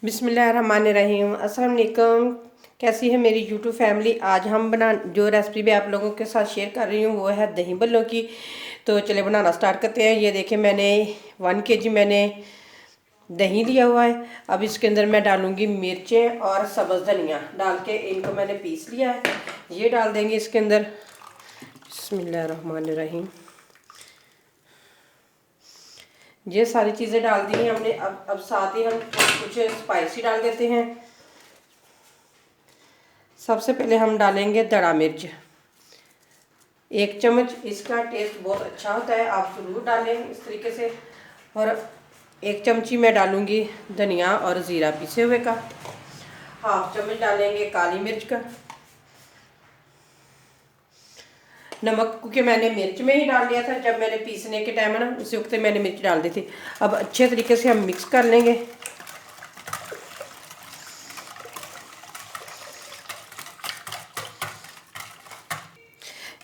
बिस्मिल्लाहिर्रहमानिर्रहीम। अस्सलाम वालेकुम। कैसी है मेरी यूट्यूब फैमिली। आज हम जो रेसिपी मैं आप लोगों के साथ शेयर कर रही हूँ वो है दही बल्लों की। तो चले बनाना स्टार्ट करते हैं। ये देखिए मैंने 1 kg मैंने दही लिया हुआ है। अब इसके अंदर मैं डालूँगी मिर्चें और सब्ज़ धनिया डाल के इनको मैंने पीस लिया है। ये डाल देंगे इसके अंदर। बिस्मिल्लाहिर्रहमानिर्रहीम। ये सारी चीज़ें डाल दी हैं हमने। अब साथ ही हम कुछ स्पाइसी डाल देते हैं। सबसे पहले हम डालेंगे दड़ा मिर्च 1 चम्मच। इसका टेस्ट बहुत अच्छा होता है, आप ज़रूर डालें इस तरीके से। और 1 चमची मैं डालूँगी धनिया और ज़ीरा पिसे हुए का। 1/2 चम्मच डालेंगे काली मिर्च का। नमक क्योंकि मैंने मिर्च में ही डाल लिया था जब मैंने पीसने के टाइम है ना, उसी वक्त मैंने मिर्च डाल दी थी। अब अच्छे तरीके से हम मिक्स कर लेंगे।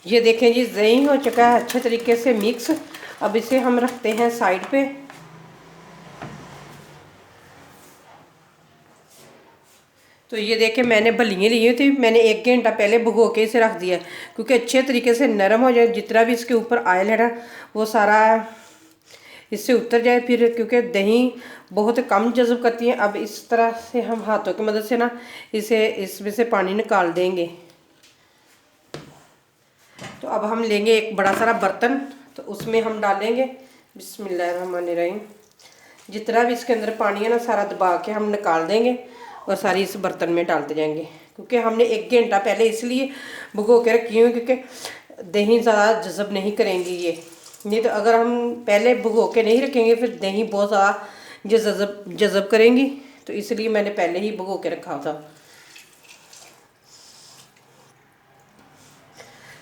ये देखें जी दही हो चुका है अच्छे तरीके से मिक्स। अब इसे हम रखते हैं साइड पे। तो ये देखें मैंने बलियाँ ली थी, मैंने 1 घंटा पहले भिगो के इसे रख दिया क्योंकि अच्छे तरीके से नरम हो जाए। जितना भी इसके ऊपर ऑयल है ना वो सारा इससे उतर जाए फिर, क्योंकि दही बहुत कम जज़ब करती है। अब इस तरह से हम हाथों की मदद से ना इसे इसमें से पानी निकाल देंगे। तो अब हम लेंगे एक बड़ा सारा बर्तन, तो उसमें हम डालेंगे बिस्मिल्लाहिर्रहमानिर्रहीम। जितना भी इसके अंदर पानी है ना सारा दबा के हम निकाल देंगे और सारी इस बर्तन में डालते जाएंगे। क्योंकि हमने 1 घंटा पहले इसलिए भिगो के रखी हुई क्योंकि दही ज़्यादा जज़ब नहीं करेंगी ये। नहीं तो अगर हम पहले भिगो के नहीं रखेंगे फिर दही बहुत ज़्यादा जज़ब करेंगी। तो इसलिए मैंने पहले ही भिगो के रखा था।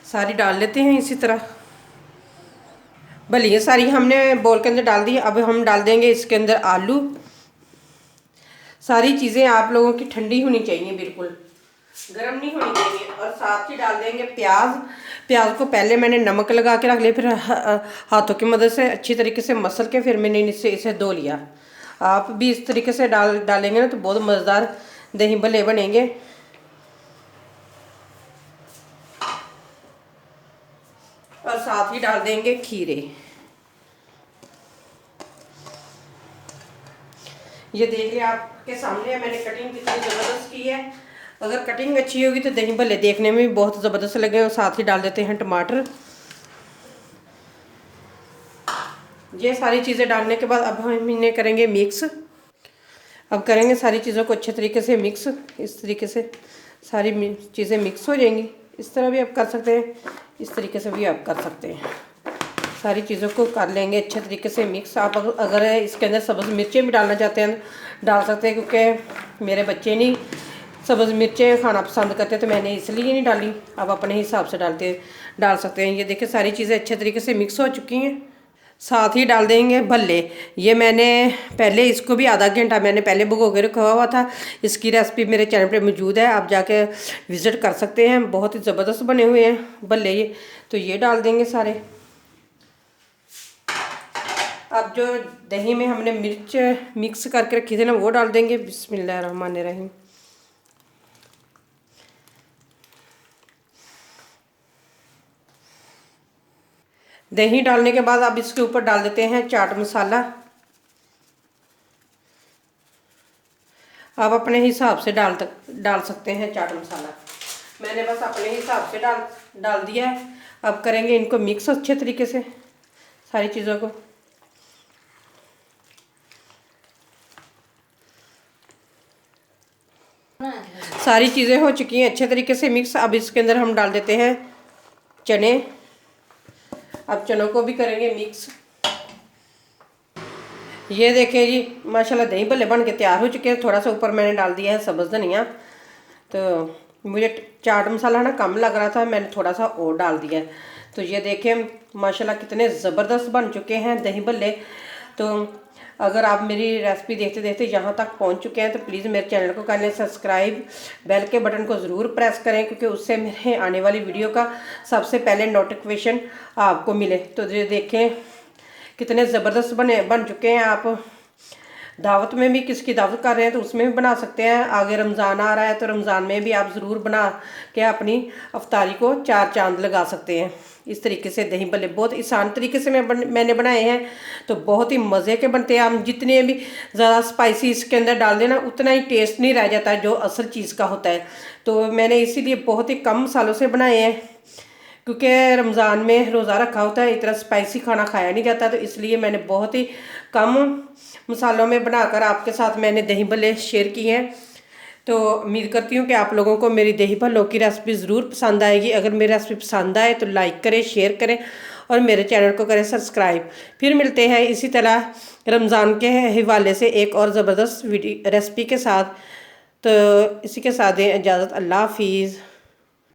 सारी डाल लेते हैं इसी तरह। भली ये सारी हमने बोल के अंदर डाल दी। अब हम डाल देंगे इसके अंदर आलू। सारी चीज़ें आप लोगों की ठंडी होनी चाहिए, बिल्कुल गर्म नहीं होनी चाहिए। और साथ ही डाल देंगे प्याज। प्याज को पहले मैंने नमक लगा के रख लिया, फिर हाथों की मदद से अच्छी तरीके से मसल के फिर मैंने इसे धो लिया। आप भी इस तरीके से डालेंगे ना तो बहुत मज़ेदार दही भल्ले बनेंगे। और साथ ही डाल देंगे खीरे। ये देख लिया आपके सामने मैंने कटिंग कितनी ज़बरदस्त की है। अगर कटिंग अच्छी होगी तो दही भल्ले देखने में भी बहुत ज़बरदस्त लगे। और साथ ही डाल देते हैं टमाटर। ये सारी चीज़ें डालने के बाद अब हम इन्हें करेंगे मिक्स। अब करेंगे सारी चीज़ों को अच्छे तरीके से मिक्स। इस तरीके से सारी चीज़ें मिक्स हो जाएंगी। इस तरह भी आप कर सकते हैं, इस तरीके से भी आप कर सकते हैं। सारी चीज़ों को कर लेंगे अच्छे तरीके से मिक्स। आप अगर इसके अंदर सब्ज़ मिर्चें भी डालना चाहते हैं डाल सकते हैं, क्योंकि मेरे बच्चे नहीं सब्ज़ मिर्चें खाना पसंद करते तो मैंने इसलिए नहीं डाली। आप अपने हिसाब से डाल सकते हैं। ये देखिए सारी चीज़ें अच्छे तरीके से मिक्स हो चुकी हैं। साथ ही डाल देंगे भल्ले। ये मैंने पहले इसको भी आधा घंटा मैंने पहले भिगो के रखा हुआ था। इसकी रेसिपी मेरे चैनल पे मौजूद है, आप जाके विज़िट कर सकते हैं। बहुत ही ज़बरदस्त बने हुए हैं भल्ले ये। तो ये डाल देंगे सारे। अब जो दही में हमने मिर्च मिक्स करके रखी थी ना वो डाल देंगे बिस्मिल्लाहिर्रहमानिर्रहीम। दही डालने के बाद अब इसके ऊपर डाल देते हैं चाट मसाला। आप अपने हिसाब से डाल सकते हैं चाट मसाला। मैंने बस अपने हिसाब से डाल दिया है। अब करेंगे इनको मिक्स अच्छे तरीके से सारी चीज़ों को। सारी चीज़ें हो चुकी हैं अच्छे तरीके से मिक्स। अब इसके अंदर हम डाल देते हैं चने। अब चनों को भी करेंगे मिक्स। ये देखें जी माशाल्लाह दही भल्ले बन के तैयार हो चुके हैं। थोड़ा सा ऊपर मैंने डाल दिया है सब्ज़ धनिया। तो मुझे चाट मसाला ना कम लग रहा था, मैंने थोड़ा सा और डाल दिया है। तो ये देखें माशाल्लाह कितने ज़बरदस्त बन चुके हैं दही भल्ले। तो अगर आप मेरी रेसिपी देखते देखते यहाँ तक पहुँच चुके हैं तो प्लीज़ मेरे चैनल को कर लें सब्सक्राइब। बेल के बटन को ज़रूर प्रेस करें क्योंकि उससे मेरे आने वाली वीडियो का सबसे पहले नोटिफिकेशन आपको मिले। तो ये देखें कितने ज़बरदस्त बन चुके हैं। आप दावत में भी किसकी दावत कर रहे हैं तो उसमें भी बना सकते हैं। आगे रमज़ान आ रहा है तो रमज़ान में भी आप ज़रूर बना के अपनी अफ्तारी को 4 चांद लगा सकते हैं। इस तरीके से दही भल्ले बहुत आसान तरीके से मैंने बनाए हैं, तो बहुत ही मज़े के बनते हैं। हम जितने भी ज़्यादा स्पाइसी इसके अंदर डाल देना उतना ही टेस्ट नहीं रह जाता जो असल चीज़ का होता है। तो मैंने इसीलिए बहुत ही कम मसालों से बनाए हैं, क्योंकि रमज़ान में रोज़ा रखा होता है, इतना स्पाइसी खाना खाया नहीं जाता, तो इसलिए मैंने बहुत ही कम मसालों में बनाकर आपके साथ मैंने दही भल्ले शेयर किए हैं। तो उम्मीद करती हूँ कि आप लोगों को मेरी दही भल्लों की रेसिपी ज़रूर पसंद आएगी। अगर मेरी रेसिपी पसंद आए तो लाइक करें, शेयर करें और मेरे चैनल को करें सब्सक्राइब। फिर मिलते हैं इसी तरह रमज़ान के हवाले से एक और ज़बरदस्त रेसिपी के साथ। तो इसी के साथ दें इजाज़त। अल्लाह हाफिज़।